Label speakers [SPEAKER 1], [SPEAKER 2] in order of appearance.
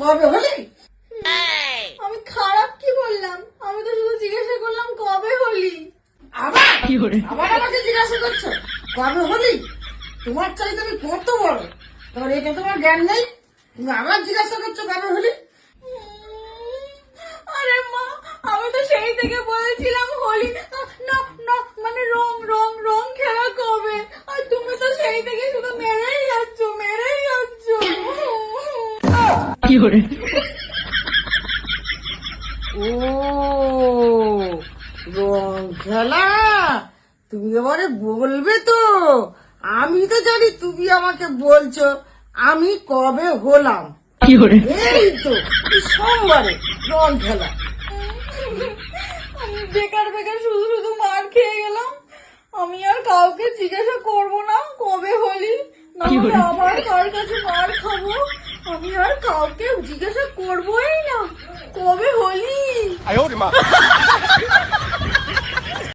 [SPEAKER 1] কবে হলি?
[SPEAKER 2] আমি খারাপ কি বললাম? আমি তো শুধু জিজ্ঞাসা করলাম কবে হলি।
[SPEAKER 1] আবার আবার আমাকে জিজ্ঞাসা করছো কবে হলি? তোমার চাইতে আমি কত বড়, তোমার এটা তোমার জ্ঞান নেই? তুমি আবার জিজ্ঞাসা করছো কবে হলি?
[SPEAKER 2] আরে মা, আমি তো সেই থেকে বলছিলাম হোলি না না, মানে রং রং রং খেলা কবে, আর তুমি তো সেই থেকে শুধু মেরেই যাচ্ছ মেরেই যাচ্ছ।
[SPEAKER 1] ও রং খেলা, তুমি এবারে বলবে তো? আমি তো জানি তুমি আমাকে বলছো আমি কবে হলাম। এই তো এই সোমবারে রং খেলা।
[SPEAKER 2] আমি বেকার বেকার শুধু শুধু মার খেয়ে গেলাম। আমি আর কাউকে জিজ্ঞাসা করব না কবে হলি, না হলে আবার কার কাছে মার খাবো। আমি আর কাউকে জিজ্ঞাসা করবোই না কবে হলি।